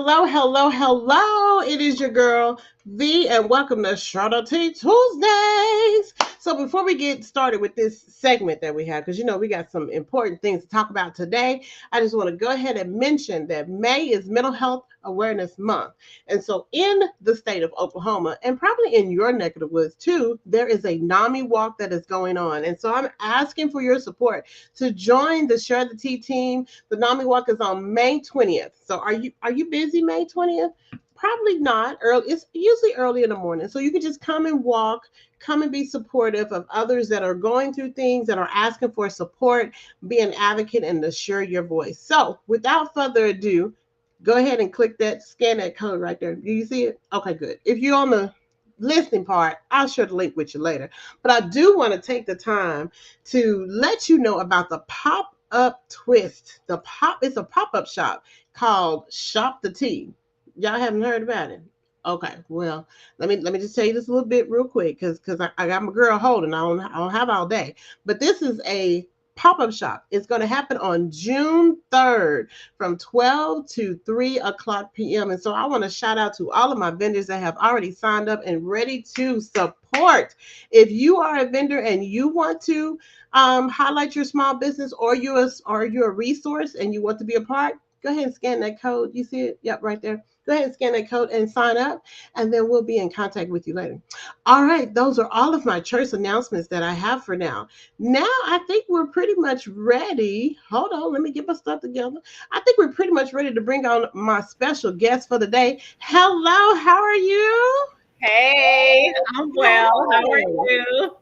hello, hello, hello. It is your girl, V, and welcome to Shredder Tea Tuesdays. So before we get started with this segment that we have, because we got some important things to talk about today, I just want to go ahead and mention that May is Mental Health Awareness Month. And so in the state of Oklahoma, and probably in your neck of the woods too, there is a NAMI walk that is going on. And so I'm asking for your support to join the Share the Tea team. The NAMI walk is on May 20th. So are you busy May 20th? Probably not early. It's usually early in the morning. So you can just come and walk, come and be supportive of others that are going through things, that are asking for support, be an advocate and to share your voice. So without further ado, go ahead and click that, scan that code right there. Do you see it? Okay, good. If you're on the listening part, I'll share the link with you later. But I do want to take the time to let you know about the pop-up twist. It's a pop-up shop called Shop the Tea. Y'all haven't heard about it? Okay, well, let me just tell you this a little bit real quick because I got my girl holding. I don't have all day. But this is a pop-up shop. It's going to happen on June 3rd from 12 to 3 o'clock p.m. And so I want to shout out to all of my vendors that have already signed up and ready to support. If you are a vendor and you want to highlight your small business, or you're a resource and you want to be a part, go ahead and scan that code. You see it? Yep, right there. Go ahead and scan that code and sign up, and then we'll be in contact with you later. All right, those are all of my church announcements that I have for now. Now, I think we're pretty much ready. Hold on, let me get my stuff together. I think we're pretty much ready to bring on my special guest for the day. Hello, how are you? Hey, I'm well. How are you?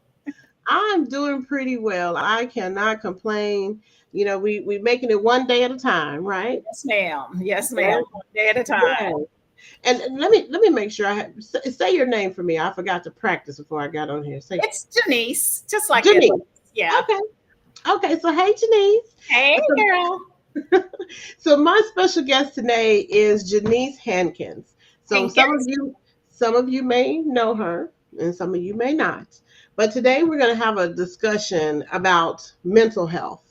I'm doing pretty well. I cannot complain. We making it one day at a time, right? Yes, ma'am. Yes, Yes, ma'am. One day at a time. yes. And let me make sure say your name for me. I forgot to practice before I got on here. Say It's Jeanise, just like it. Jeanise. Yeah. Okay. Okay. So hey, Jeanise. Hey, So, girl. so my special guest today is Jeanise Hankins. So Hankins. some of you may know her, and some of you may not. But today we're going to have a discussion about mental health.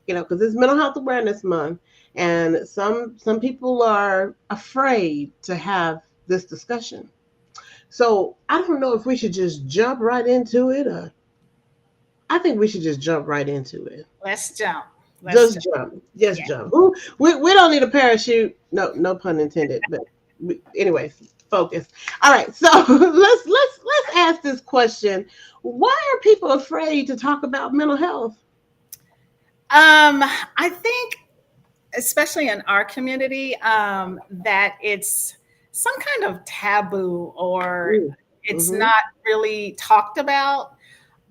Because it's Mental Health Awareness Month, and some people are afraid to have this discussion. So I don't know if we should just jump right into it, or I think we should just jump right into it. Let's jump. Let's Just jump. jump. Just Yeah. jump. Ooh, we don't need a parachute. No, no pun intended. But anyway, focus. All right. So let's ask this question. Why are people afraid to talk about mental health? I think, especially in our community, that it's some kind of taboo, or it's Mm-hmm. not really talked about.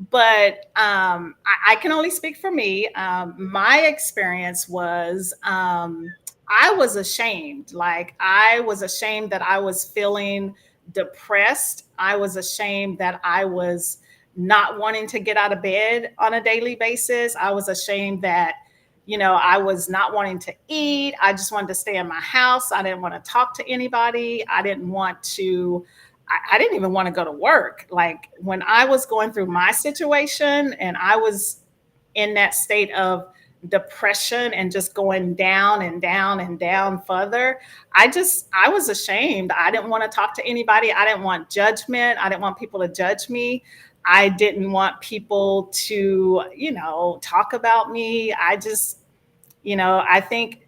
But I can only speak for me. My experience was I was ashamed. Like, I was ashamed that I was feeling depressed. I was ashamed that I was not wanting to get out of bed on a daily basis. I was ashamed that, I was not wanting to eat. I just wanted to stay in my house. I didn't want to talk to anybody. I didn't want to I didn't even want to go to work. Like, when I was going through my situation and I was in that state of depression and just going down and down and down further, I was ashamed. I didn't want to talk to anybody. I didn't want judgment. I didn't want people to judge me. I didn't want people to, talk about me. I think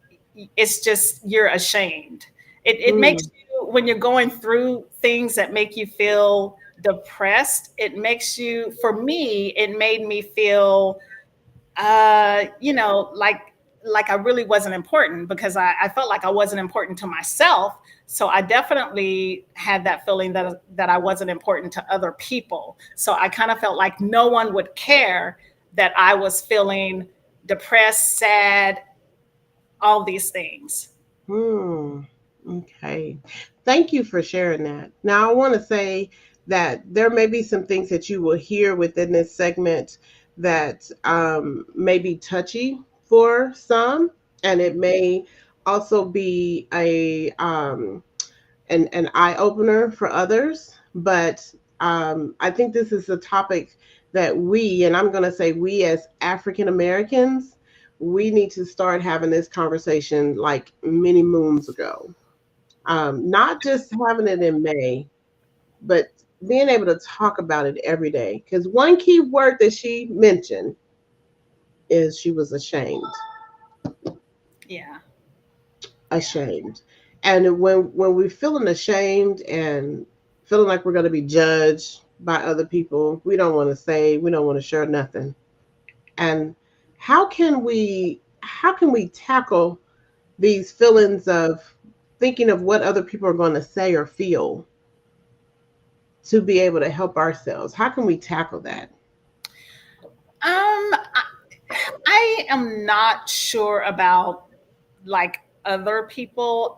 it's just, you're ashamed. It makes Mm, you, when you're going through things that make you feel depressed, it makes you, for me, it made me feel, like I really wasn't important, because I felt like I wasn't important to myself. So I definitely had that feeling that I wasn't important to other people. So I kind of felt like no one would care that I was feeling depressed, sad, all these things. hmm. Okay. Thank you for sharing that. Now, I want to say that there may be some things that you will hear within this segment that may be touchy for some, and it may also be an eye opener for others. But I think this is a topic that and I'm going to say we as African Americans, we need to start having this conversation like many moons ago. Not just having it in May, but being able to talk about it every day. Because one key word that she mentioned is she was ashamed. Yeah. Yeah. Ashamed. And when we're feeling ashamed and feeling like we're going to be judged by other people, we don't want to say, we don't want to share nothing. And how can we tackle these feelings of thinking of what other people are going to say or feel to be able to help ourselves? How can we tackle that? I, I am not sure about like other people.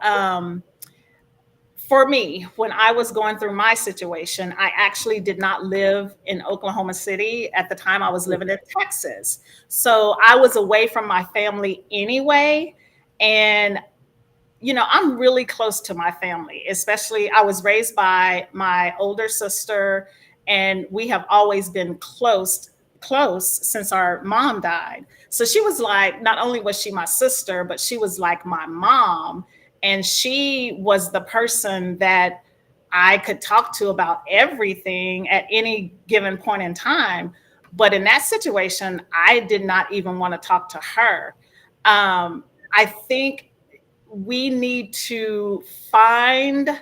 For me, when I was going through my situation, I actually did not live in Oklahoma City at the time. I was living in Texas. So I was away from my family anyway. And I'm really close to my family, especially I was raised by my older sister, and we have always been close since our mom died. So she was like, not only was she my sister, but she was like my mom. And she was the person that I could talk to about everything at any given point in time. But in that situation, I did not even want to talk to her. I think we need to find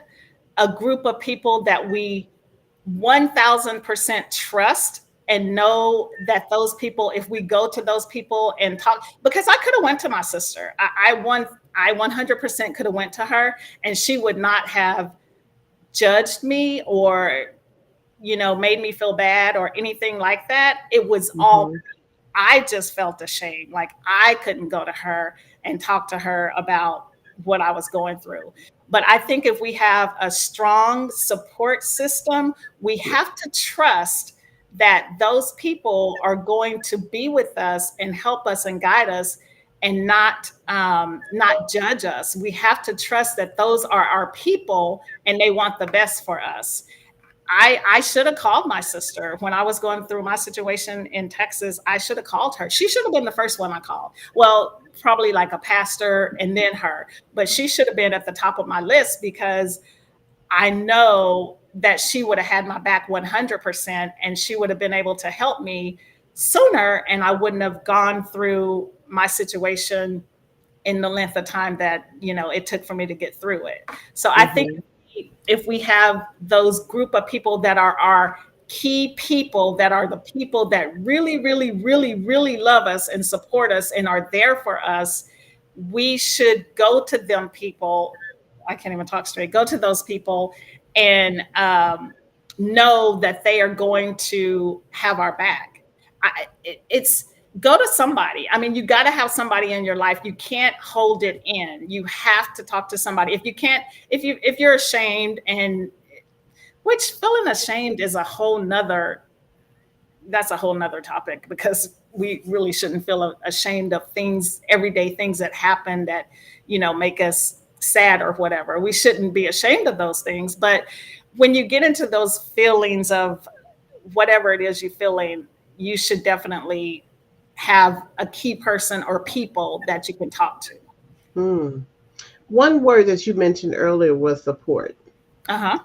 a group of people that we 1000% trust and know that those people, if we go to those people and talk, because I could have went to my sister. I 100% could have went to her, and she would not have judged me or made me feel bad or anything like that. It was all, Hmm. I just felt ashamed. Like I couldn't go to her and talk to her about what I was going through. But I think if we have a strong support system, we have to trust that those people are going to be with us and help us and guide us and not judge us. We have to trust that those are our people and they want the best for us. I should have called my sister when I was going through my situation in Texas. I should have called her. She should have been the first one I called. Well, probably like a pastor and then her, but she should have been at the top of my list because I know that she would have had my back 100% and she would have been able to help me sooner, and I wouldn't have gone through my situation in the length of time that it took for me to get through it. So I think Hmm. if we have those group of people that are our key people, that are the people that really really really really love us and support us and are there for us, we should go to them people. I can't even talk straight. Go to those people and know that they are going to have our back. It's go to somebody. I mean, you got to have somebody in your life. You can't hold it in. You have to talk to somebody. If you can't, if you're ashamed, and which feeling ashamed is a whole nother, that's a whole nother topic, because we really shouldn't feel ashamed of things, everyday things that happen that make us sad or whatever. We shouldn't be ashamed of those things. But when you get into those feelings of whatever it is you're feeling, you should definitely have a key person or people that you can talk to. Hmm. One word that you mentioned earlier was support. Uh-huh.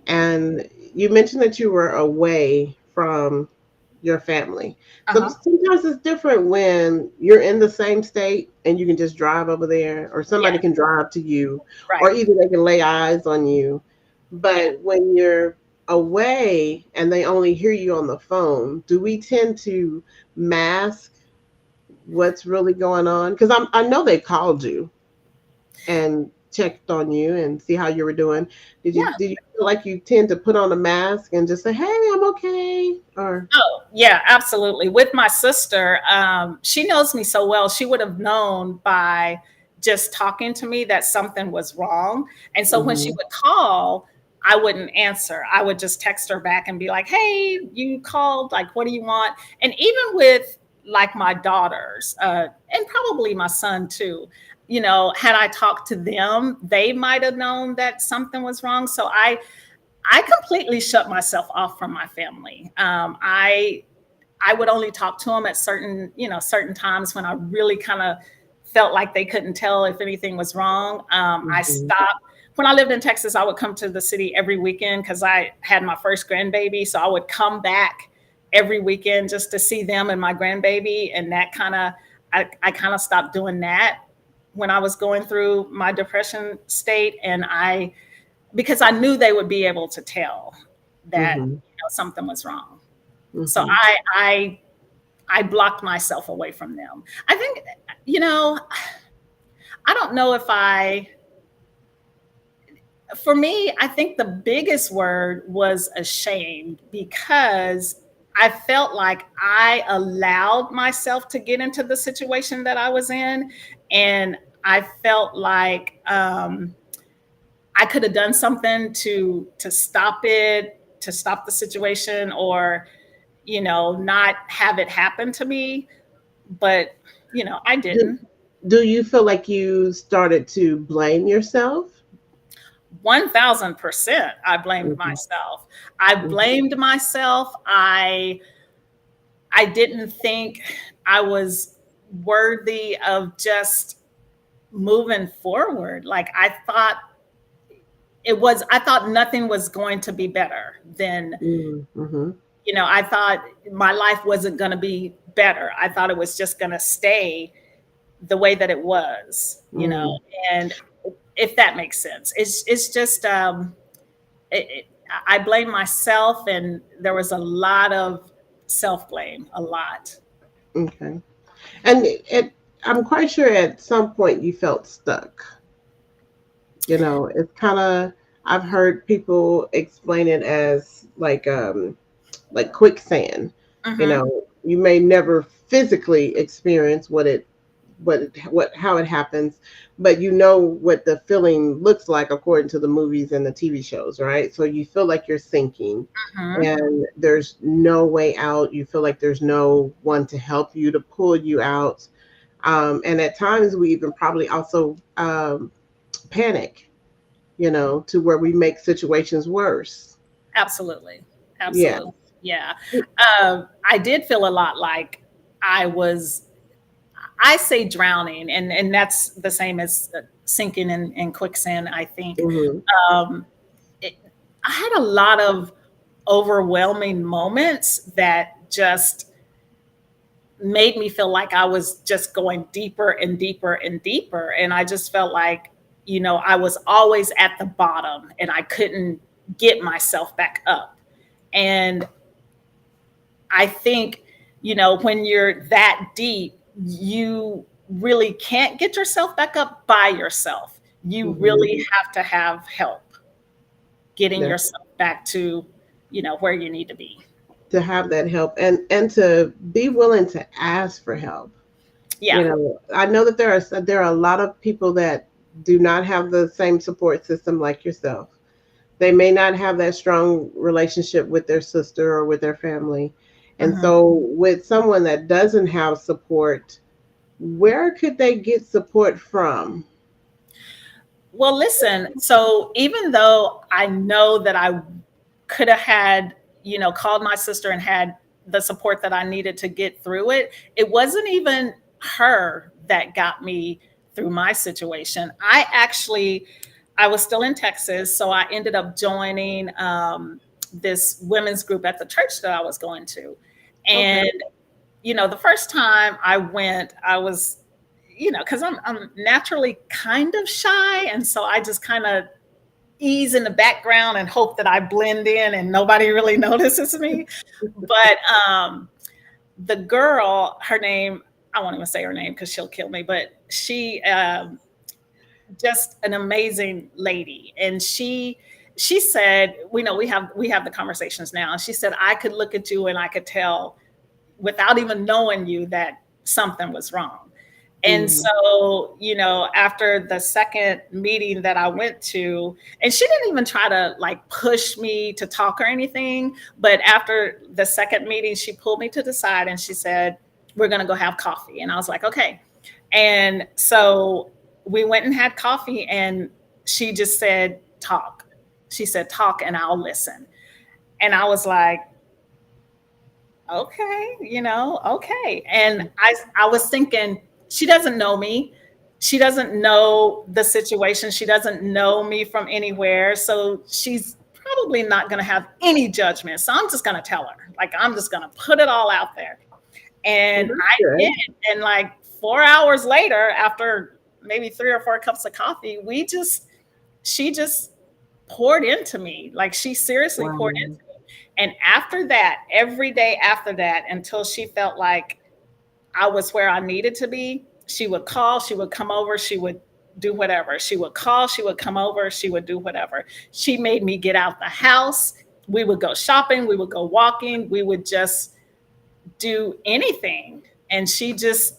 And you mentioned that you were away from your family. So Uh-huh. sometimes it's different when you're in the same state and you can just drive over there, or somebody Yeah. can drive to you, or Right. either they can lay eyes on you. Yeah. But when you're away and they only hear you on the phone, do we tend to mask what's really going on? Because I know they called you and checked on you and see how you were doing. Yeah. Did you feel like you tend to put on a mask and just say, "Hey, I'm okay," or Oh, yeah, absolutely. With my sister, she knows me so well. She would have known by just talking to me that something was wrong. And so when she mhm, would call, I wouldn't answer. I would just text her back and be like, "Hey, you called. Like, what do you want?" And even with like my daughters, and probably my son too, had I talked to them, they might have known that something was wrong. So I completely shut myself off from my family. I would only talk to them at certain times when I really kind of felt like they couldn't tell if anything was wrong. I mhm, stopped. when I lived in Texas, I would come to the city every weekend because I had my first grandbaby. So I would come back every weekend just to see them and my grandbaby. And that I kind of stopped doing that when I was going through my depression state. Because I knew they would be able to tell that, Mm-hmm. something was wrong. So Mm-hmm. I blocked myself away from them. I think, you know, I don't know if for me, I think the biggest word was ashamed because I felt like I allowed myself to get into the situation that I was in. And I felt like I could have done something to stop it, to stop the situation, or, not have it happen to me. But, I Do, didn't. do you feel like you started to blame yourself? 1000% I blamed Mm-hmm. myself. I blamed myself. I didn't think I was worthy of just moving forward. Like I thought nothing was going to be better than, Mm-hmm. I thought my life wasn't going to be better. I thought it was just going to stay the way that it was, Mm. and if that makes sense, it's just, it, it, I blame myself, and there was a lot of self blame, a lot. Okay. And I'm quite sure at some point you felt stuck. It's kind of, I've heard people explain it as like quicksand. Hmm. You may never physically experience what how it happens, but you know what the feeling looks like according to the movies and the TV shows, right? So you feel like you're sinking Hmm. and there's no way out. You feel like there's no one to help you, to pull you out. And at times we even probably also panic, to where we make situations worse. Absolutely. Yeah. Absolutely. Yeah. I did feel a lot like I was, I say drowning, and that's the same as sinking in quicksand, I think. Hmm. Um, it, I had a lot of overwhelming moments that just made me feel like I was just going deeper and deeper and deeper. And I just felt like, I was always at the bottom and I couldn't get myself back up. And I think, when you're that deep, you really can't get yourself back up by yourself. You Hmm. really have to have help getting yourself back to, where you need to be. To have that help and to be willing to ask for help. Yeah. I know that there are a lot of people that do not have the same support system like yourself. They may not have that strong relationship with their sister or with their family. And Hmm. so with someone that doesn't have support, where could they get support from? Well, listen, so even though I know that I could have had, called my sister and had the support that I needed to get through it, it wasn't even her that got me through my situation. I was still in Texas, so I ended up joining this women's group at the church that I was going to. Okay. And, the first time I went, I was, because I'm naturally kind of shy. And so I just kind of ease in the background and hope that I blend in and nobody really notices me. But the girl, her name, I won't even say her name because she'll kill me, but she, just an amazing lady. And she said, we have the conversations now. And she said, I could look at you and I could tell without even knowing you that something was wrong. And Hmm. so, after the second meeting that I went to, and she didn't even try to like push me to talk or anything, but after the second meeting, she pulled me to the side and she said, we're going to go have coffee. And I was like, okay. And so we went and had coffee, and she just said, talk. She said, talk and I'll listen. And I was like, okay, okay. And I was thinking, she doesn't know me. she doesn't know the situation. She doesn't know me from anywhere. So she's probably not going to have any judgment. So I'm just going to tell her, like, I'm just going to put it all out there. Well, And that's I good. did. And like 4 hours later, after maybe 3 or 4 cups of coffee, she just poured into me. Like she seriously poured into Wow. me. And after that, every day after that, until she felt like I was where I needed to be, she would call, she would come over, she would do whatever. She would call, she would come over, she would do whatever. She made me get out the house. We would go shopping, we would go walking, we would just do anything. And she was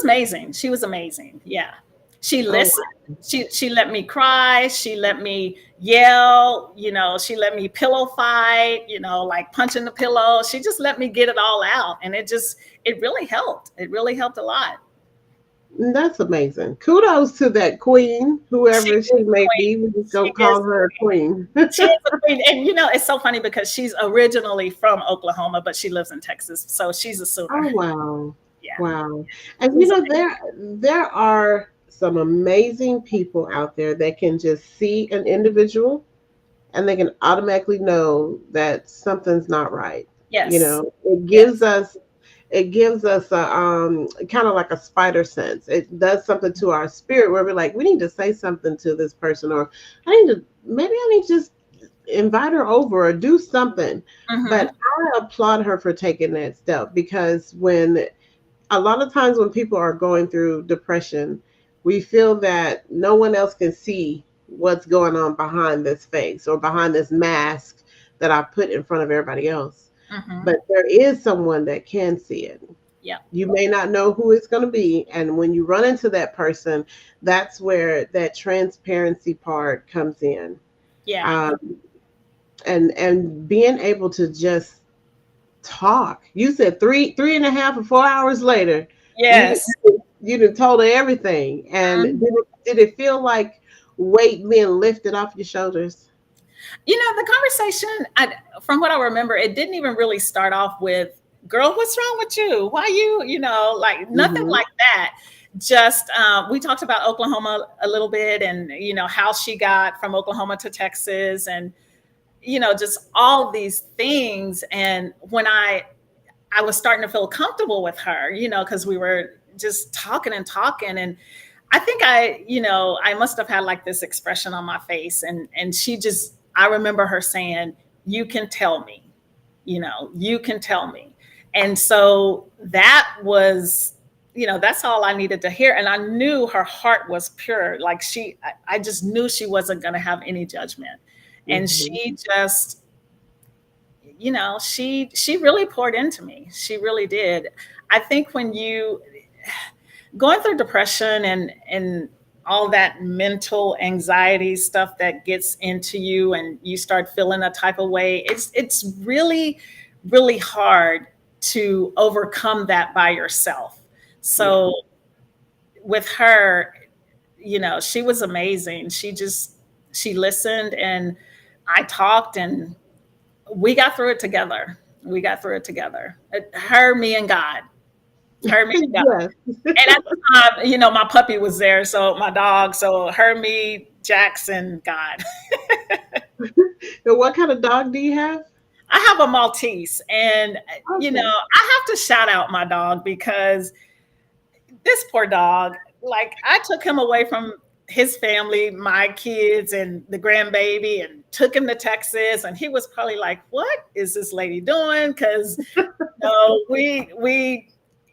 amazing. She was amazing. Yeah. She Oh, listened. wow. She let me cry. She let me yell. She let me pillow fight. Like punching the pillow. She just let me get it all out, and it really helped. It really helped a lot. That's amazing. Kudos to that queen, She whoever she is a may queen. be. We just She don't is call a her a queen. queen. She is a queen, and it's so funny because she's originally from Oklahoma, but she lives in Texas, so she's a Sooner. Oh, wow. Yeah, Wow. And she's there are some amazing people out there that can just see an individual and they can automatically know that something's not right. yes, It gives yes, us a kind of like a spider sense. It does something to our spirit where we're like, we need to say something to this person, or I need to just invite her over or do something. But hmm I applaud her for taking that step, because when a lot of times when people are going through depression, we feel that no one else can see what's going on behind this face or behind this mask that I put in front of everybody else. hmm But there is someone that can see it. yeah, You may not know who it's going to be. And when you run into that person, that's where that transparency part comes in. yeah. Um, and being able to just talk. You said three and a half or 4 hours later, you Yes. you done told her everything. And Mhm. did it feel like weight being lifted off your shoulders? The conversation, from what I remember, it didn't even really start off with, girl, what's wrong with you? Why like nothing Hmm. like that. Just, we talked about Oklahoma a little bit, and, how she got from Oklahoma to Texas, and, just all these things. And when I was starting to feel comfortable with her, because we were just talking and talking. And I think I must have had like this expression on my face, and I remember her saying, "You can tell me, you can tell me." And so that was, that's all I needed to hear. And I knew her heart was pure. Like I just knew she wasn't going to have any judgment. And Hmm. she just, she really poured into me. She really did. I think when you going through depression and all that mental anxiety stuff that gets into you, and you start feeling a type of way, it's really really hard to overcome that by yourself. Yeah. So with her, she was amazing. She listened, and I talked, and we got through it together. We got through it together. Her, me, and God. Her, me, and God. Yes. And at the time, my puppy was there, so my dog. So her, me, Jackson, God. And what kind of dog do you have? I have a Maltese, and Okay. I have to shout out my dog, because this poor dog, like, I took him away from his family, my kids, and the grandbaby, and took him to Texas, and he was probably like, "What is this lady doing?" Because we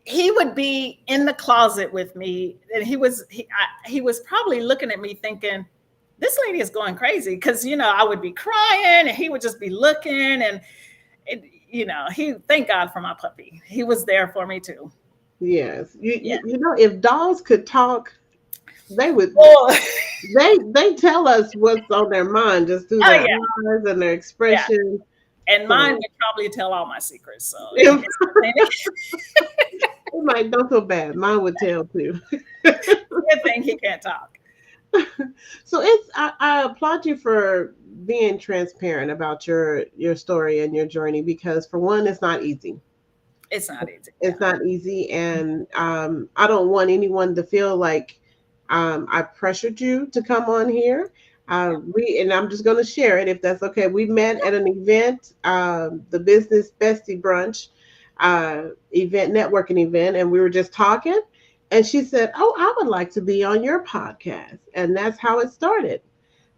he would be in the closet with me, and he was probably looking at me thinking, this lady is going crazy, because I would be crying, and he would just be looking. And he, thank God for my puppy, he was there for me too. Yes. Yeah. If dogs could talk, they would. Oh, They tell us what's on their mind just through oh their yeah, eyes and their yeah. expression. And mine So would probably tell all my secrets, so it it's might don't feel bad. Mine would tell too. a good thing he can't talk. So I applaud you for being transparent about your story and your journey, because for one, it's not easy. It's not easy. It's not easy, and I don't want anyone to feel like I pressured you to come on here. And I'm just going to share it if that's okay. We met at an event, the Business Bestie Brunch event, networking event, and we were just talking. And she said, "Oh, I would like to be on your podcast," and that's how it started.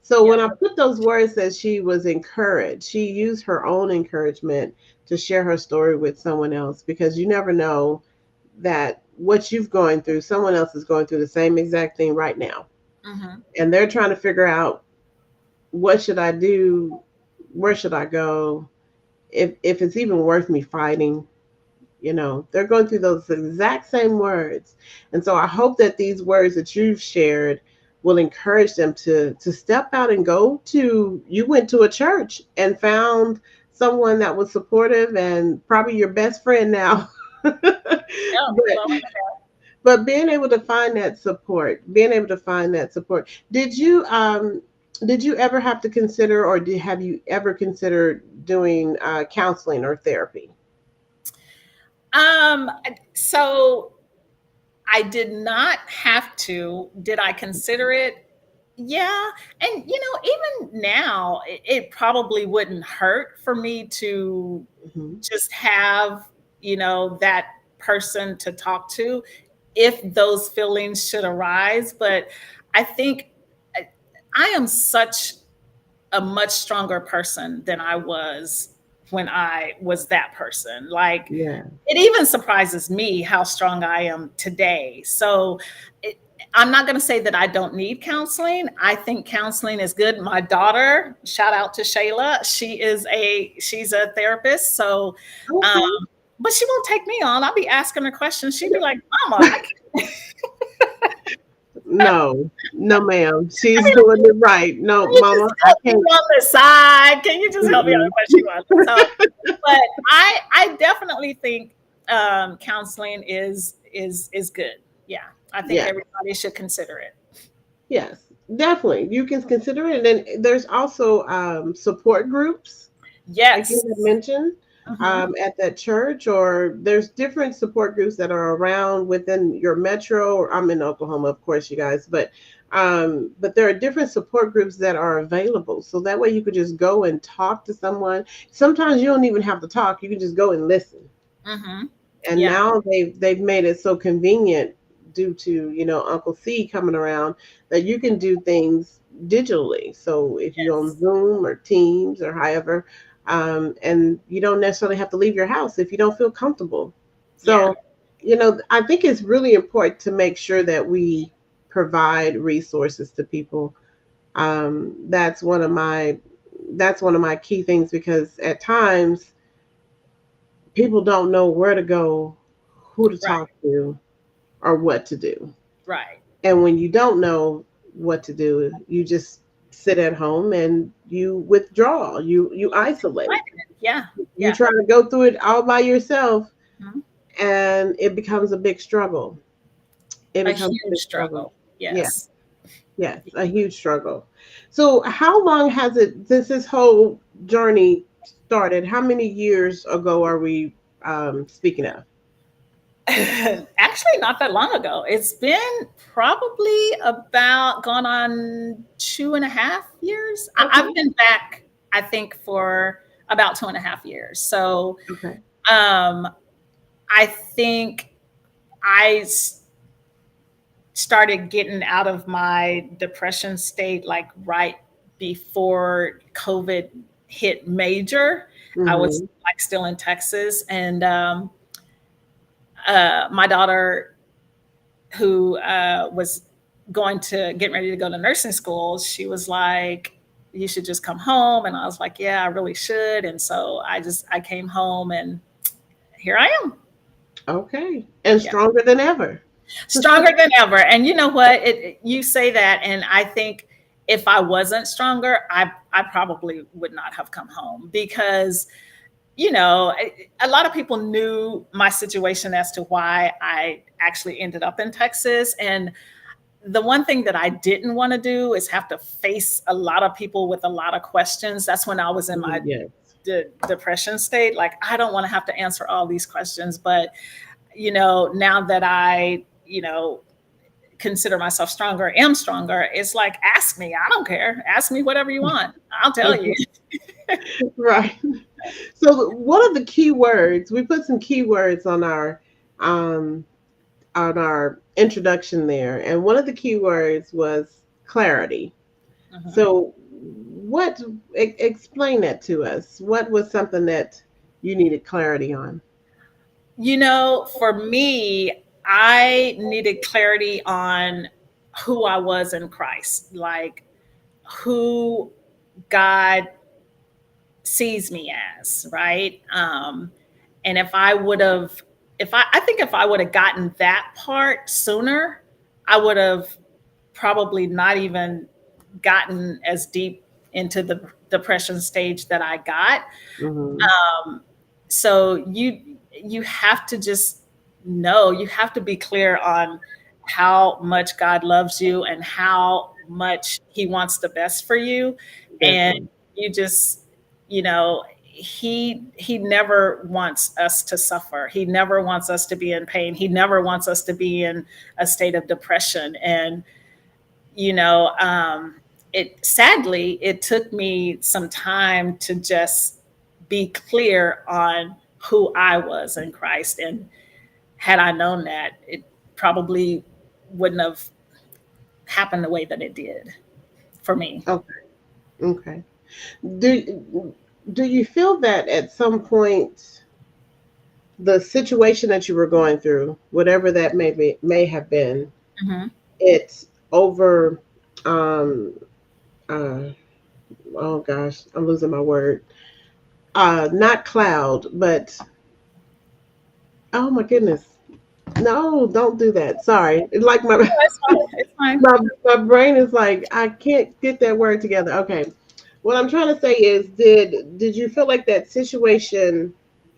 So when Yep. I put those words that she was encouraged, she used her own encouragement to share her story with someone else, because you never know that what you've going through, someone else is going through the same exact thing right now. Hmm. And they're trying to figure out, what should I do? Where should I go? If it's even worth me fighting, they're going through those exact same words. And so I hope that these words that you've shared will encourage them to step out and go to, you went to a church and found someone that was supportive and probably your best friend now. but Yeah. Well, but being able to find that support, did you ever have to consider, or have you ever considered doing counseling or therapy? um, so I did not have to. Did I consider it? Yeah. And, even now, it probably wouldn't hurt for me to Hmm. just have, that person to talk to if those feelings should arise. But I think I I am such a much stronger person than I was when I was that person. Like, Yeah. it even surprises me how strong I am today. So it, I'm not going to say that I don't need counseling. I think counseling is good. My daughter, shout out to Shayla, she's a therapist. So, um, Okay. but she won't take me on. I'll be asking her questions. She'd be like, "Mama, I can't." No, no, ma'am. She's doing it right. No, Can you just Mama, I help me can't. on the side? Can you just help me on Mm-mm. the question you want? So, but I definitely think counseling is good. Yeah, I think Yes, everybody should consider it. yes, definitely. You can consider it. And then there's also support groups, like you Yes. had mentioned, Hmm. at that church, or there's different support groups that are around within your metro. Or I'm in Oklahoma, of course, you guys, but there are different support groups that are available. So that way you could just go and talk to someone. Sometimes you don't even have to talk; you can just go and listen. Hmm. And Yeah. now they've made it so convenient, due to Uncle C coming around, that you can do things digitally. So if you're on Yes. Zoom or Teams or however, and you don't necessarily have to leave your house if you don't feel comfortable. Yeah. So I think it's really important to make sure that we provide resources to people. That's one of my key things, because at times people don't know where to go, who to Right. talk to, or what to do. Right. And when you don't know what to do, you just sit at home and you withdraw, you isolate. Right. Yeah. You Yeah. try to go through it all by yourself, Mhm. and it becomes a big struggle. It A becomes a huge big struggle. struggle. Yeah, Yes. yes, a huge struggle. So how long has it since this whole journey started? How many years ago are we speaking of? Actually, not that long ago. It's been probably about gone on 2.5 years. I've Okay. been back, I think, for about 2.5 years. So Okay. um, I think I started getting out of my depression state like right before COVID hit major. I was Mm-hmm. like still in Texas, and my daughter, who was going to get ready to go to nursing school, she was like, "You should just come home." And I was like, "Yeah, I really should." And so I came home, and here I am. Okay. And Yeah, stronger than ever. stronger than ever. And you know what? You say that, and I think if I wasn't stronger, I probably would not have come home, because a lot of people knew my situation as to why I actually ended up in Texas. And the one thing that I didn't want to do is have to face a lot of people with a lot of questions. That's when I was in my Yes. depression state. Like, I don't want to have to answer all these questions. But, now that I, consider myself stronger, am stronger, it's like, ask me. I don't care. Ask me whatever you want. I'll tell you. Right. So one of the key words, we put some keywords um on our introduction there, and one of the key words was clarity. Mhm. So what explain that to us? What was something that you needed clarity on? For me, I needed clarity on who I was in Christ, like who God sees me as, right? And if I would have, I think if I would have gotten that part sooner, I would have probably not even gotten as deep into the depression stage that I got. Hmm. So you have to just know, you have to be clear on how much God loves you and how much he wants the best for you. And Definitely. you just, he never wants us to suffer. He never wants us to be in pain. He never wants us to be in a state of depression. And you know it sadly, it took me some time to just be clear on who I was in Christ. And had I known that, it probably wouldn't have happened the way that it did for me. Okay. Okay. Do you feel that at some point the situation that you were going through, whatever that may have been, Hmm. it's over um uh oh gosh, I'm losing my word. Not cloud, but oh my goodness. No, don't do that. Sorry. Like my No, it's fine. It's fine. my brain is like I can't get that word together. Okay. What I'm trying to say is did you feel like that situation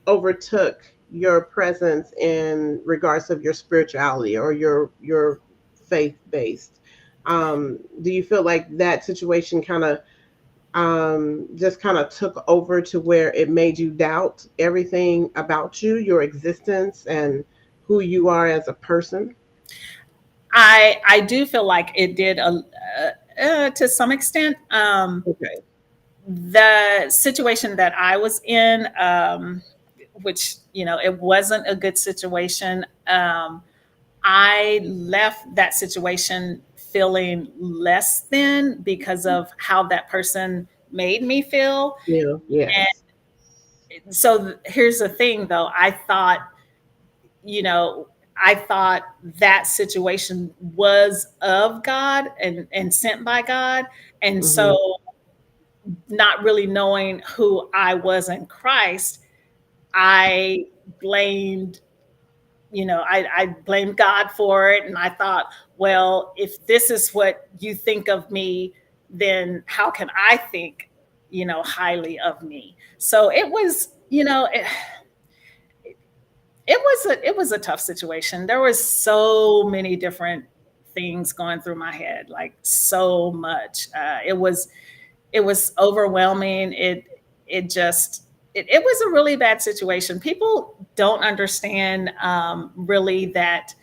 overtook your presence in regards of your spirituality or your faith based? Do you feel like that situation kind of just kind of took over to where it made you doubt everything about you, your existence, and who you are as a person? I do feel like it did to some extent. Okay. The situation that I was in, which it wasn't a good situation. I left that situation feeling less than because of how that person made me feel. Yeah. Yes. And so here's the thing, though. You know, I thought that situation was of God and sent by God. And Hmm. so, not really knowing who I was in Christ, I blamed, I blamed God for it. And I thought, well, if this is what you think of me, then how can I think, highly of me? So it was, it was a tough situation. There was so many different things going through my head, like so much. It was overwhelming. It was a really bad situation. People don't understand really that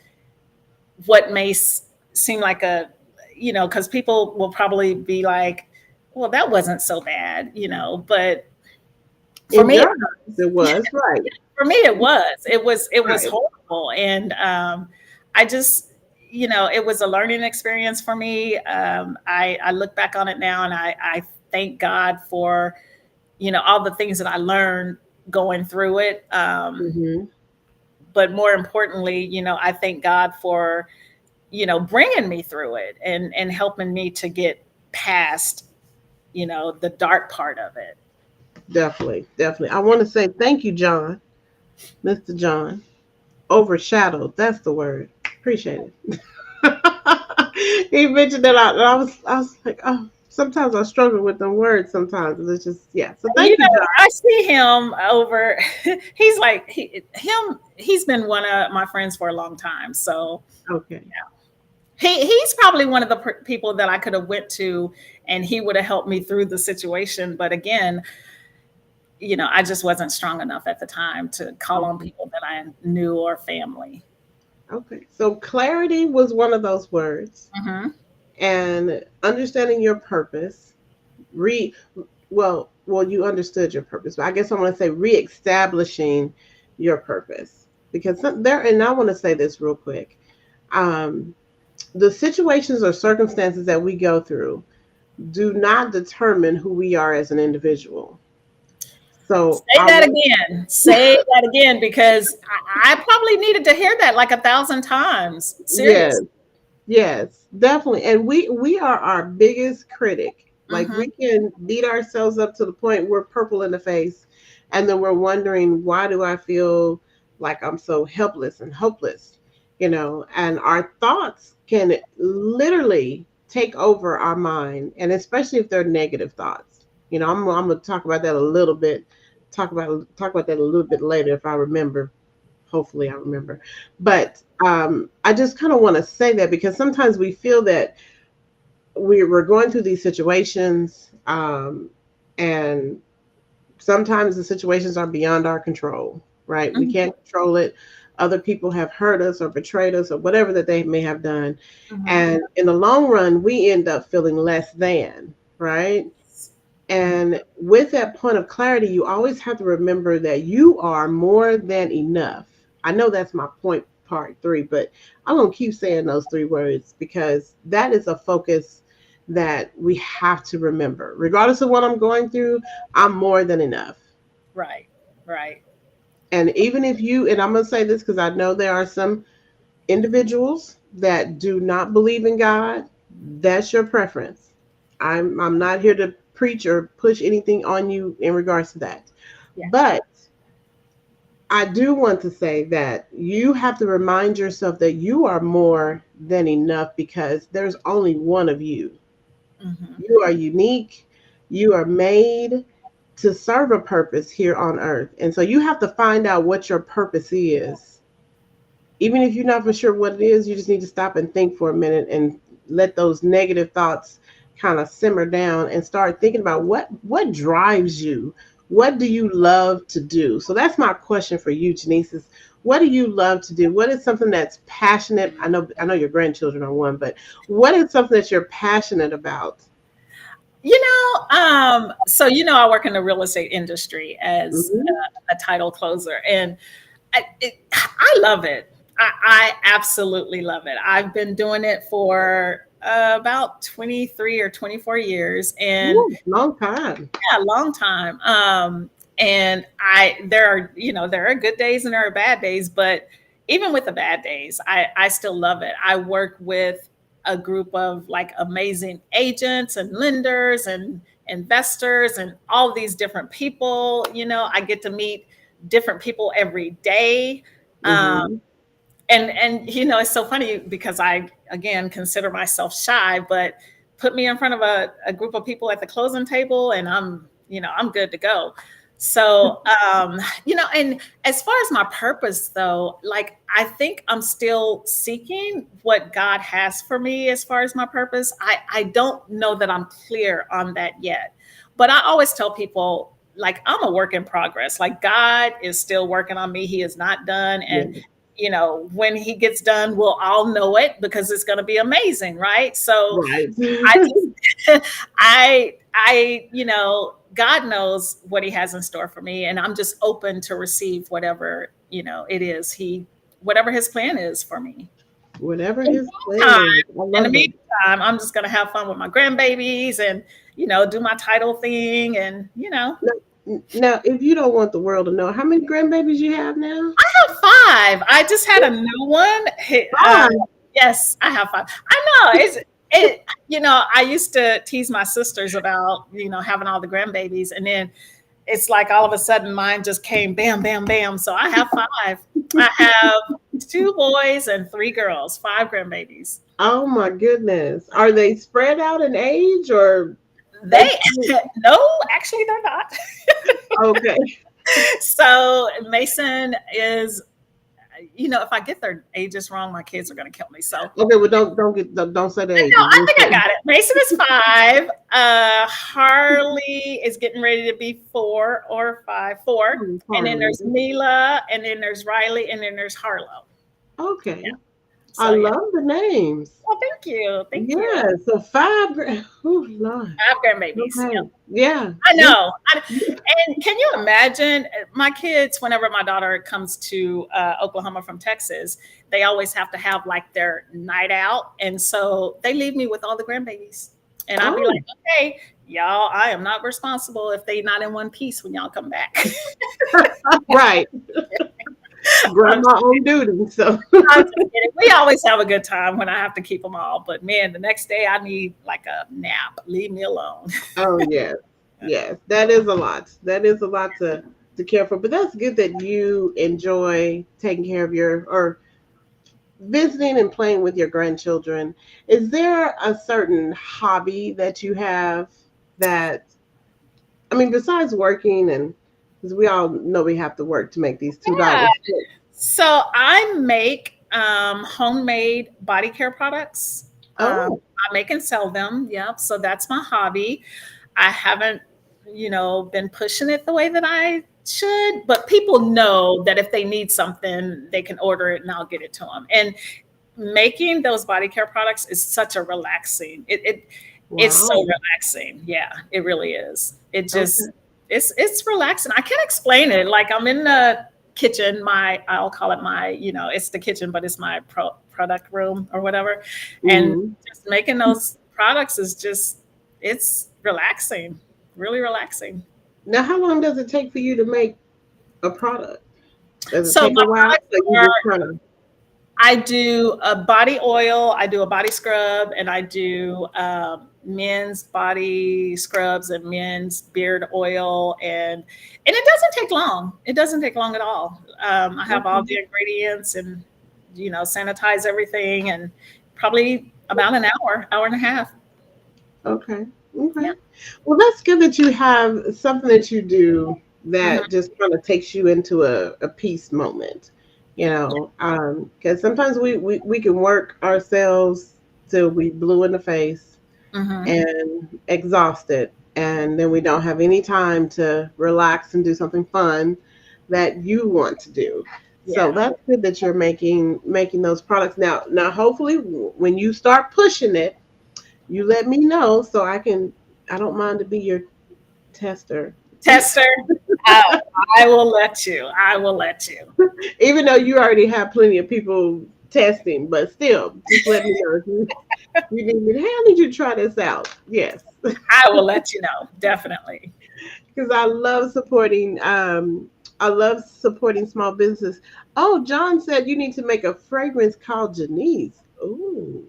what may seem like because people will probably be like, well, that wasn't so bad, but for In me, your eyes, it was right. it was Right. horrible. And I just, it was a learning experience for me. I look back on it now, and I thank God for all the things that I learned going through it. Hmm. But more importantly, I thank God for bringing me through it and helping me to get past the dark part of it. Definitely. Definitely. I want to say thank you, John, Mr. John. Overshadowed. That's the word. Appreciate it. He mentioned that I was like, oh, sometimes I struggle with the words sometimes. It's just yeah. So You thank you, know, John. I see him over. He's been one of my friends for a long time. So Okay. he's probably one of the people that I could have went to, and he would have helped me through the situation. But again, I just wasn't strong enough at the time to call on Okay. people that I knew or family. Okay. So clarity was one of those words, Hmm. and understanding your purpose. Re well, you understood your purpose, but I guess I want to say reestablishing your purpose because there. And I want to say this real quick. Um, the situations or circumstances that we go through do not determine who we are as an individual. So Say I that want, again. Say that again because I probably needed to hear that like 1,000 times. yes, Serious. yes, definitely. And we are our biggest critic. Like Hmm. we can beat ourselves up to the point we're purple in the face, and then we're wondering why do I feel like I'm so helpless and hopeless, and our thoughts can literally take over our mind, and especially if they're negative thoughts. I'm gonna talk about that a little bit. Talk about that a little bit later if I remember. Hopefully I remember. But I just kind of want to say that because sometimes we feel that we're going through these situations, and sometimes the situations are beyond our control, right? We Hmm. can't control it. Other people have hurt us or betrayed us or whatever that they may have done. Hmm. And in the long run, we end up feeling less than, right? And with that point of clarity, you always have to remember that you are more than enough. I know that's my point, part three, but I'm going to keep saying those three words because that is a focus that we have to remember. Regardless of what I'm going through, I'm more than enough. Right. Right. And even if and I'm going to say this because I know there are some individuals that do not believe in God, that's your preference. I'm not here to preach or push anything on you in regards to that. Yeah. But I do want to say that you have to remind yourself that you are more than enough because there's only one of you. Hmm. You are unique. You are made to serve a purpose here on earth. And so you have to find out what your purpose is. Even if you're not for sure what it is, you just need to stop and think for a minute and let those negative thoughts kind of simmer down and start thinking about what drives you. What do you love to do? So that's my question for you, Jeanise. Is what do you love to do? What is something that's passionate? I know your grandchildren are one, but what is something that you're passionate about? So I work in the real estate industry as Hmm. a title closer, and I love it. I absolutely love it. I've been doing it for about 23 or 24 years, and Ooh, long time. yeah, a long time. And there are good days and there are bad days, but even with the bad days, I still love it. I work with a group of like amazing agents and lenders and investors and all these different people. I get to meet different people every day. Um, Hmm. and it's so funny because I again consider myself shy, but put me in front of a group of people at the closing table and I'm good to go. So and as far as my purpose though, like I think I'm still seeking what God has for me as far as my purpose. I don't know that I'm clear on that yet, but I always tell people like I'm a work in progress. Like God is still working on me. He is not done. Yeah. And when he gets done, we'll all know it because it's going to be amazing, right? So Right. I just, God knows what he has in store for me, and I'm just open to receive whatever, it is whatever his plan is for me. Whatever In the his plan meantime, is. I in the love that. meantime, I'm just going to have fun with my grandbabies and, do my title thing and, Now, if you don't want the world to know, how many grandbabies you have now? I have five. I just had a new one. Five. Yes, I have five. I know it. I used to tease my sisters about having all the grandbabies, and then it's like all of a sudden mine just came bam, bam, bam. So I have five. I have two boys and three girls. Five grandbabies. Oh my goodness. Are they spread out in age or They they no, actually they're not. okay. So Mason is if I get their ages wrong, my kids are going to kill me. So Okay, well don't say the no, ages. I Just think I say, got it. Mason is five. Harley is getting ready to be 4 or 5, 4. And then Harley. there's Mila, and then there's Riley, and then there's Harlow. Okay. Yeah. I So yeah. love the names. Well, thank you, thank you. Yeah. So five. Oh Lord. 5 grandbabies. Okay. Yeah. I Yeah. know. And can you imagine my kids, whenever my daughter comes to Oklahoma from Texas, they always have to have like their night out. And so they leave me with all the grandbabies. And I'd be Oh, like, okay, y'all, I am not responsible if they not in one piece when y'all come back. right. I'm, Grandma on duty. So. I'm just kidding. We always have a good time when I have to keep them all. But man, the next day I need like a nap. Leave me alone. Oh yes. Yes. That is a lot. That is a lot to care for. But that's good that you enjoy taking care of your or visiting and playing with your grandchildren. Is there a certain hobby that you have that I mean, besides working and because we all know we have to work to make these Yeah. $2. So I make homemade body care products. Oh, I make and sell them. Yep. So that's my hobby. I haven't, been pushing it the way that I should, but people know that if they need something, they can order it and I'll get it to them. And making those body care products is such a relaxing. It's so wow. relaxing. Yeah, it really is. It Okay. just it's relaxing. I can't explain it. Like I'm in the kitchen, I'll call it my, it's the kitchen, but it's my product room or whatever. And Hmm. just making those products is just it's relaxing. Really relaxing. Now, how long does it take for you to make a product? Does it So take my a while? products So you are just kind of I do a body oil, I do a body scrub, and I do men's body scrubs and men's beard oil, and it doesn't take long. It doesn't take long at all. I have all okay. the ingredients and sanitize everything, and probably about an hour, hour and a half. Okay. Okay. Yeah. Well, that's good that you have something that you do Hmm. that just kind of takes you into a peace moment, because sometimes we can work ourselves till we blue in the face Hmm. and exhausted, and then we don't have any time to relax and do something fun that you want to do. So Yeah. that's good that you're making those products now. Hopefully, when you start pushing it, you let me know so I don't mind to be your tester. Tester. Oh, I will let you. I will let you. Even though you already have plenty of people testing, but still, just let me know if you need me. Hey, I need you to try this out. Yes, I will let you know. Definitely. because I love supporting small business. Oh, John said you need to make a fragrance called Jeanise. Ooh,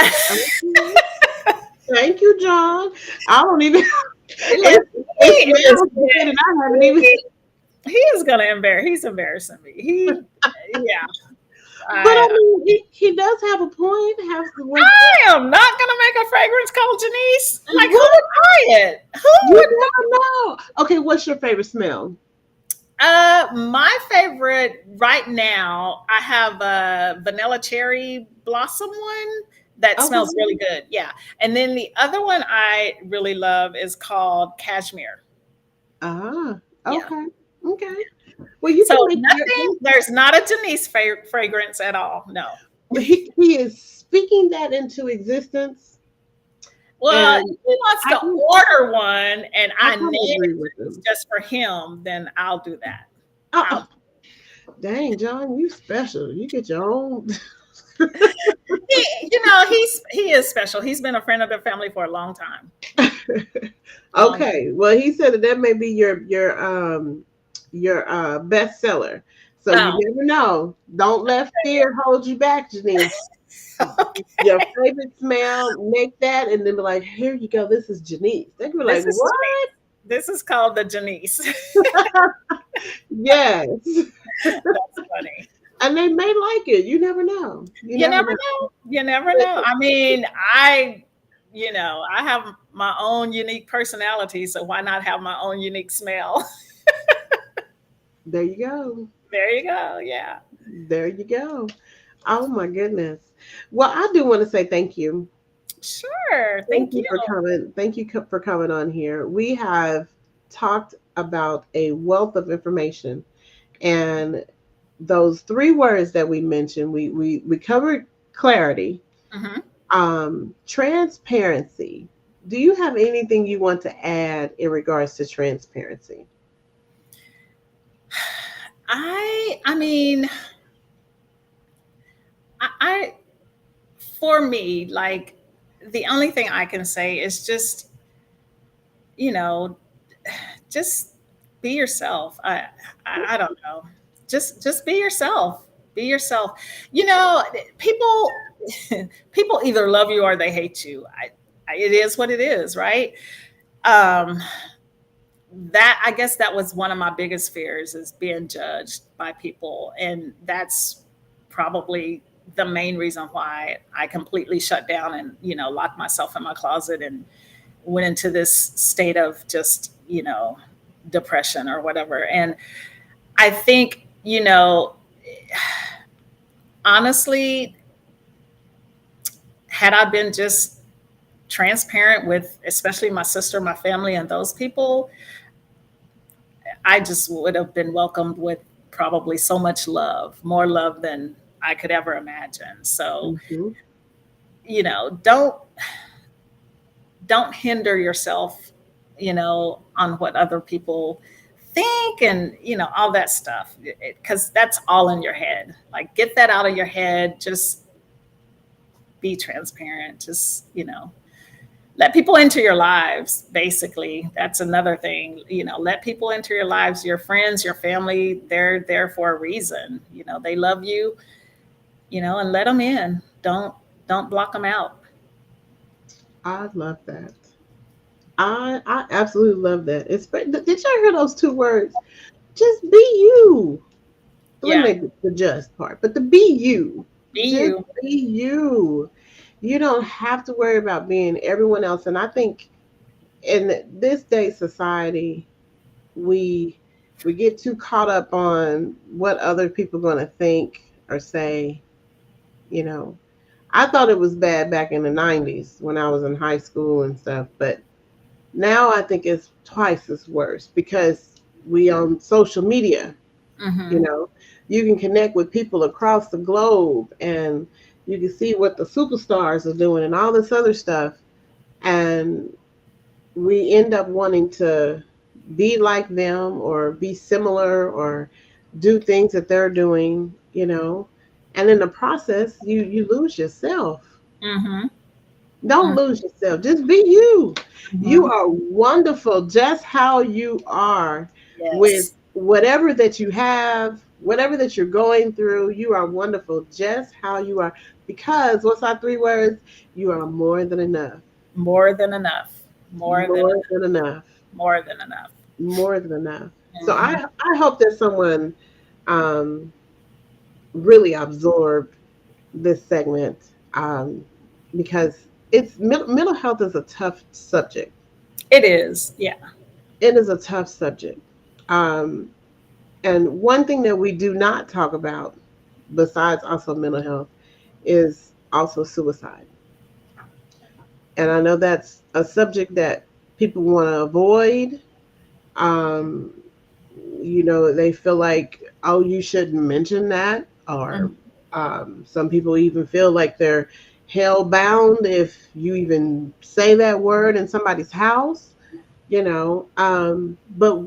okay. Thank you, John. I don't even. Look, he It is smells good, and I haven't even. he is gonna embarrass. He's embarrassing me. Yeah. But I I mean, he does have a point. Have when I am not gonna make a fragrance called Janice. Like who what would buy it? Who you would never know. Okay, what's your favorite smell? My favorite right now, I have a vanilla cherry blossom one that smells Okay. really good. Yeah. And then the other one I really love is called cashmere. Ah, Yeah. okay, okay. Well, you So can make your. nothing, there's not a Janice fragrance at all. No. He is speaking that into existence, Well, if and he wants I to can order one and I I name kind of it agree with Janice him. just for him, then I'll do that. Oh, I'll dang, John, you special. You get your own. he is special. He's been a friend of the family for a long time. Long time. Okay, well, he said that may be your bestseller. So you Oh, never know. Don't let fear hold you back, Janine. okay. Your favorite smell, make that, and then be like, here you go. This is Janice. They can be like, This is what? Janice. This is called the Janice. Yes. That's funny. And they may like it. You never know. You You never never know. know. You never But know. I mean, I have my own unique personality, so why not have my own unique smell? there you go. There you go. Yeah. There you go. Oh my goodness. Well, I do want to say thank you. Sure. Thank Thank you you. for coming. Thank you for coming on here. We have talked about a wealth of information, and those three words that we mentioned, we covered clarity, Hmm. transparency. Do you have anything you want to add in regards to transparency? I mean, I for me, like, the only thing I can say is just, you know, just be yourself. I don't know. Just be yourself. Be yourself. You know, people people either love you or they hate you. It is what it is, right? Um, that, I guess that was one of my biggest fears, is being judged by people, and that's probably the main reason why I completely shut down and, locked myself in my closet and went into this state of just, depression or whatever. And I think, honestly, had I been just transparent with, especially my sister, my family, and those people, I just would have been welcomed with probably so much love, more love than I could ever imagine. So, Mm-hmm. you know, don't don't hinder yourself, on what other people think, and all that stuff, because that's all in your head. Like, get that out of your head. Just be transparent. Just, let people into your lives. Basically, that's another thing. Let people into your lives. Your friends, your family, they're there for a reason. They love you, and let them in. Don't block them out. I love that. I absolutely love that. Did y'all hear those two words? Just be you. Let me Yeah, make the just part, but the be you. be Just you. be you. You don't have to worry about being everyone else. And I think in this day society, we we get too caught up on what other people are going to think or say. You know, I thought it was bad back in the 90s when I was in high school and stuff, but now I think it's twice as worse because we on social media. you Hmm. know you can connect with people across the globe, and you can see what the superstars are doing and all this other stuff, and we end up wanting to be like them or be similar or do things that they're doing, and in the process you lose yourself. Hmm. Don't lose yourself. Just be you. You Hmm. are wonderful just how you are, with Yes. whatever that you have, whatever that you're going through. You are wonderful just how you are. Because what's our three words? You are more than enough. More than enough. More than More than enough. more than enough. More than enough. So I, Hmm. I hope that someone um, really absorbed this segment, um, because mental health is a tough subject. It is. Yeah. It is a tough subject. Um, and one thing that we do not talk about, besides also mental health, is also suicide. And I know that's a subject that people want to avoid. Um, they feel like, oh, you shouldn't mention that. Or Mhm. some people even feel like they're hell bound if you even say that word in somebody's house. But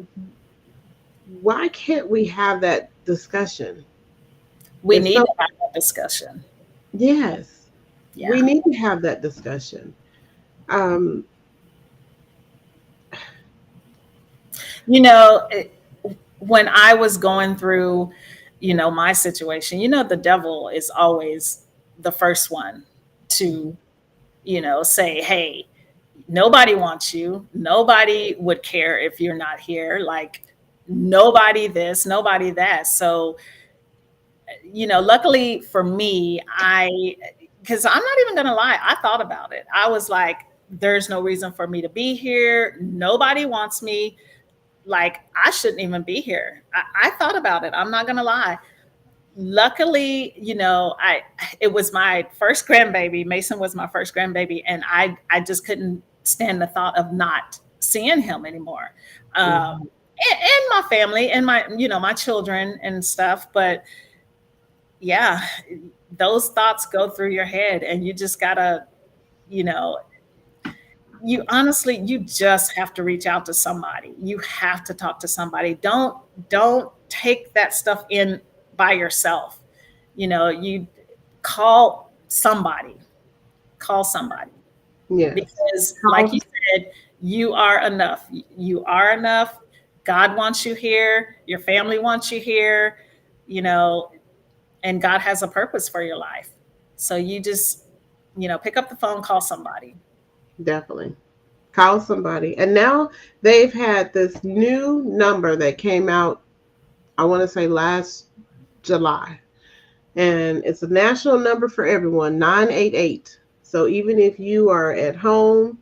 why can't we have that discussion? We It's need so to have that discussion. Yes, we Yeah. need to have that discussion. Um, When I was going through, my situation, the devil is always the first one to, say, hey, nobody wants you. Nobody would care if you're not here. Like, nobody this, nobody that. So, luckily for me, because I'm not even going to lie, I thought about it. I was like, there's no reason for me to be here. Nobody wants me. Like, I shouldn't even be here. I thought about it. I'm not going to lie. Luckily, it was my first grandbaby. Mason was my first grandbaby, and I just couldn't stand the thought of not seeing him anymore. Um, mhm, and my family and my, my children and stuff. But yeah, those thoughts go through your head, and you just gotta, you know, you honestly, you just have to reach out to somebody. You have to talk to somebody. Don't take that stuff in by yourself. You call somebody. Call somebody. Yes. Because like Call. you said, you are enough. You are enough. God wants you here, your family wants you here, you know, and God has a purpose for your life. So you just, pick up the phone, call somebody. Definitely. Call somebody. And now they've had this new number that came out, I want to say last July. And it's a national number for everyone, 988. So even if you are at home,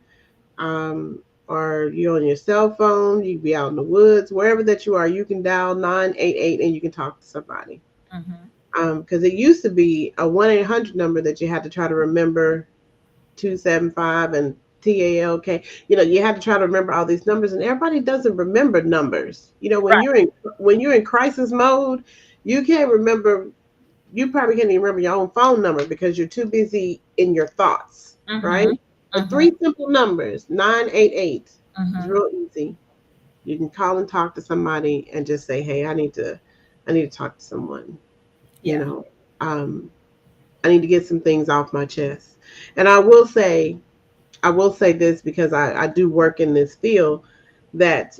or you're on your cell phone, you can be out in the woods, wherever that you are, you can dial 988 and you can talk to somebody. Hmm. Because it used to be a 1-800 number that you had to try to remember, 275 and TALK. You had to try to remember all these numbers, and everybody doesn't remember numbers. When Right. you're in crisis mode, you can't remember. You probably can't even remember your own phone number because you're too busy in your thoughts, right? Hmm. But Hmm. three simple numbers, 988. It's Hmm. real easy. You can call and talk to somebody and just say, "Hey, I need to talk to someone." You Yeah. know, um, I need to get some things off my chest. And I will say this because I do work in this field that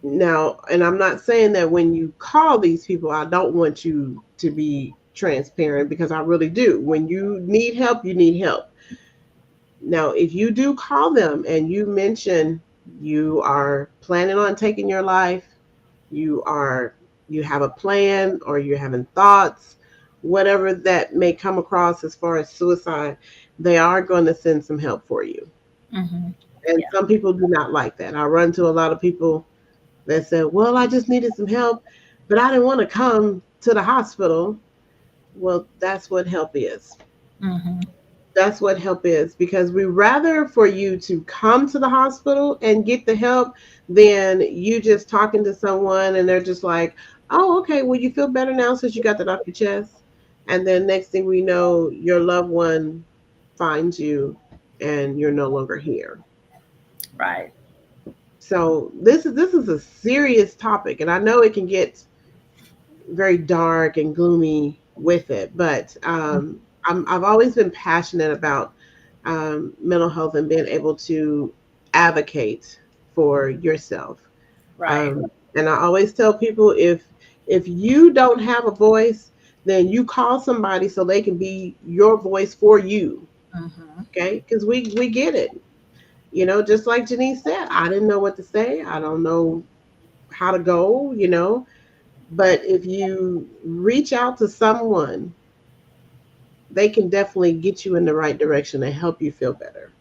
now, and I'm not saying that when you call these people, I don't want you to be transparent because I really do. When you need help, you need help. Now, if you do call them and you mention you are planning on taking your life, you are you have a plan or you're having thoughts, whatever that may come across as far as suicide, they are going to send some help for you. Hmm. And Yeah. some people do not like that. I run to a lot of people that said, "Well, I just needed some help, but I didn't want to come to the hospital." Well, that's what help is. Hmm. That's what help is because we rather for you to come to the hospital and get the help than you just talking to someone and they're just like, "Oh, okay, well, you feel better now since you got that off your chest." And then next thing we know, your loved one finds you and you're no longer here. Right. So this is a serious topic, and I know it can get very dark and gloomy with it, but I've always been passionate about mental health and being able to advocate for yourself. Right. And I always tell people if you don't have a voice, then you call somebody so they can be your voice for you. Hmm. Okay, because we get it. Just like Jeanise said, I didn't know what to say. I don't know how to go. But if you reach out to someone, they can definitely get you in the right direction and help you feel better.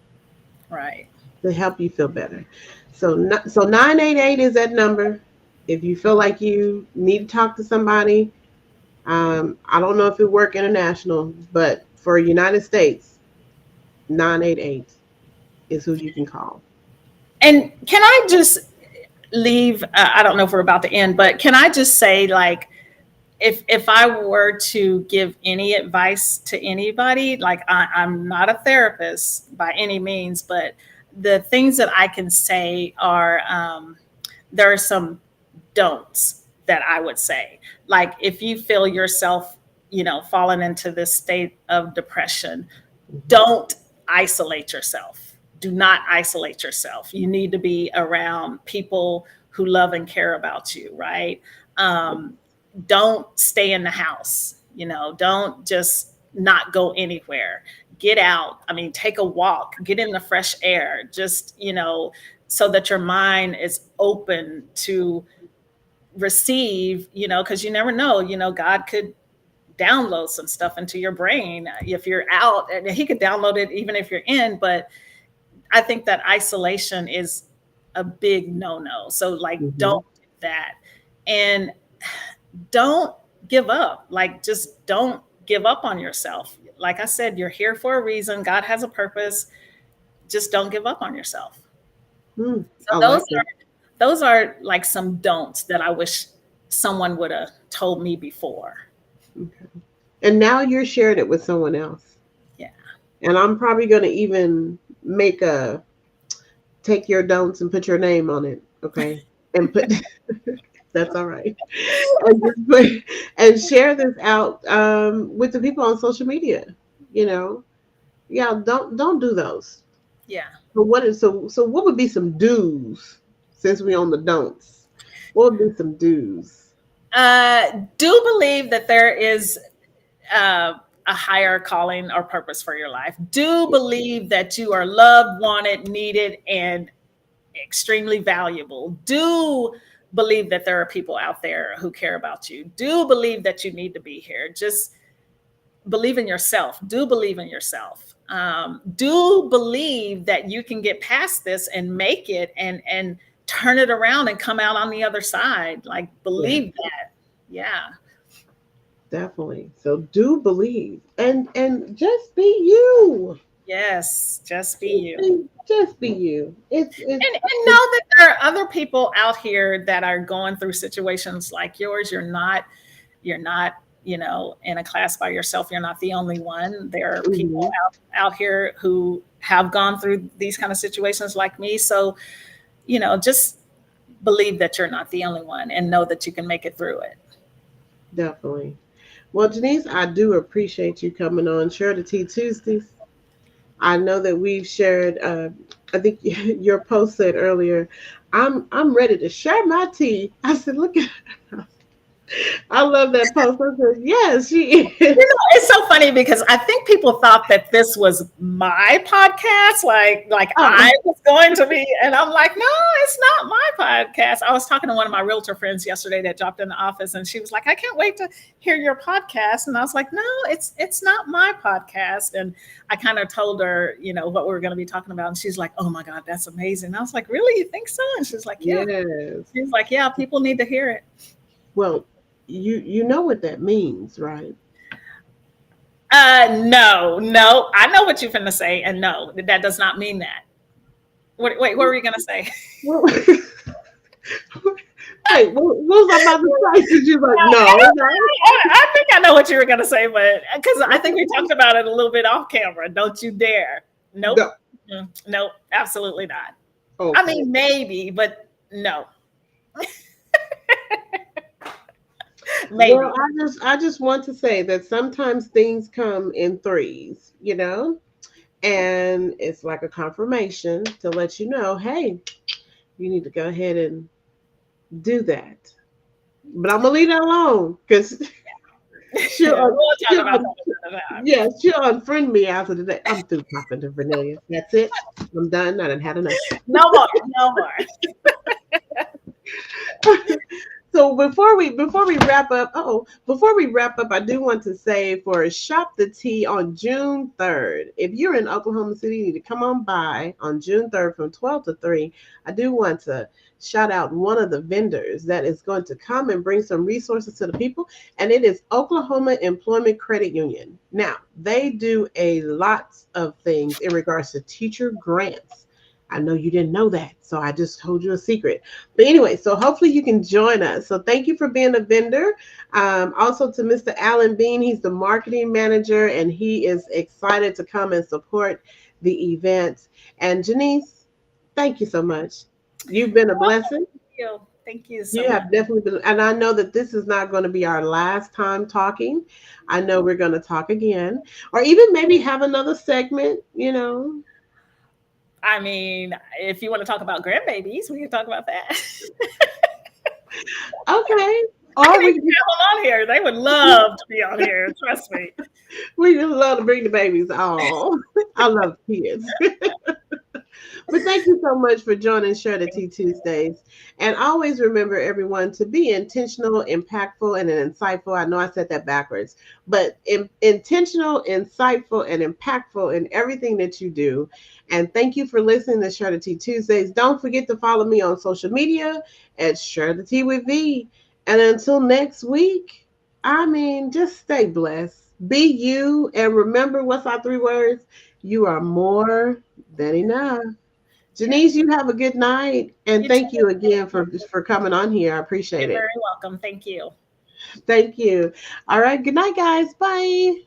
Right. To help you feel better. So 988 is that number. If you feel like you need to talk to somebody, I don't know if it work international, but for United States, 988 is who you can call. And can I just leave? I don't know if we're about to end, but can I just say, like, if I were to give any advice to anybody, like I'm not a therapist by any means, but the things that I can say are, there are some don'ts that I would say. Like if you feel yourself, falling into this state of depression, Mhm. don't isolate yourself. Do not isolate yourself. You need to be around people who love and care about you, right? Um, don't stay in the house. Don't just not go anywhere. Get out. I mean, take a walk, get in the fresh air, just, so that your mind is open to receive, because you never know, God could download some stuff into your brain if you're out, and he could download it even if you're in. But I think that isolation is a big no-no. So like, Mhm. don't do that. And don't give up. Like, just don't give up on yourself. Like I said, you're here for a reason. God has a purpose. Just don't give up on yourself. Hmm, So I those like it. those are like some don'ts that I wish someone would have told me before. Okay. And now you're sharing it with someone else. Yeah. And I'm probably going to even make a take your don'ts and put your name on it. Okay. And put that's all right. And just and share this out with the people on social media. You know, yeah, don't do those. Yeah. So what would be some do's since we on the don'ts? What would be some do's? Do believe that there is uh, a higher calling or purpose for your life. Do believe that you are loved, wanted, needed, and extremely valuable. Do believe that there are people out there who care about you. Do believe that you need to be here. Just believe in yourself. Do believe in yourself. Do believe that you can get past this and make it and turn it around and come out on the other side. Like Yeah, believe that. Yeah. definitely. So do believe and just be you. Yes. Just be you. Just be you. And know that there are other people out here that are going through situations like yours. You're not, in a class by yourself. You're not the only one. There are people Mhm. out here who have gone through these kind of situations like me. So, just believe that you're not the only one and know that you can make it through it. Definitely. Well, Janice, I do appreciate you coming on Share the Tea Tuesdays. I know that we've shared. I think your post said earlier, I'm ready to share my tea. I said, look at. I love that post. I said, yes, she is. It's so funny because I think people thought that this was my podcast, like I Oh, was going to be, and I'm like, no, it's not my podcast. I was talking to one of my realtor friends yesterday that dropped in the office, and she was like, I can't wait to hear your podcast, and I was like, no, it's not my podcast, and I kind of told her, what we were going to be talking about, and she's like, oh my god, that's amazing. And I was like, really, you think so? And she's like, yeah. yes. She's like, yeah, people need to hear it. Well, you know what that means, right? No, no. I know what you're finna say, and no, that does not mean that. Wait, what were you gonna say? Well, wait, what was I about to say? Because you're like, no, no. I think I know what you were gonna say, but because I think we talked about it a little bit off camera. Don't you dare. Nope. No. Nope. Absolutely not. I Okay. mean, maybe, but no. Well, Maybe. I just want to say that sometimes things come in threes, and it's like a confirmation to let you know, hey, you need to go ahead and do that. But I'm gonna leave that alone because she'll, We'll talk she'll, about that another time. yeah, she'll unfriend me after the day. I'm through talking to Vernelia. That's it. I'm done. I done had enough. No more. No more. So before we wrap up, I do want to say for Shop the Tea on June 3rd. If you're in Oklahoma City, you need to come on by on June 3rd from 12 to 3. I do want to shout out one of the vendors that is going to come and bring some resources to the people, and it is Oklahoma Employment Credit Union. Now, they do a lot of things in regards to teacher grants. I know you didn't know that, so I just told you a secret. But anyway, so hopefully you can join us. So thank you for being a vendor. Also to Mr. Alan Bean, he's the marketing manager, and he is excited to come and support the event. And Jeanise, thank you so much. You've been a blessing. Thank you so You much. have definitely been, and I know that this is not going to be our last time talking. I know we're going to talk again, or even maybe have another segment. I mean, if you want to talk about grandbabies, we can talk about that. Okay. I can Or even have them on here. They would love to be on here. Trust me. we just love to bring the babies. Oh, I love kids. But thank you so much for joining Share the Tea Tuesdays. And always remember, everyone, to be intentional, impactful, and insightful. I know I said that backwards, but intentional, insightful, and impactful in everything that you do. And thank you for listening to Share the Tea Tuesdays. Don't forget to follow me on social media at Share the Tea with V. And until next week, just stay blessed. Be you. And remember, what's our three words? You are more than enough. Jeanise, you have a good night. And You too. thank you again for coming on here. I appreciate You're it. very welcome. Thank you. Thank you. All right. Good night, guys. Bye.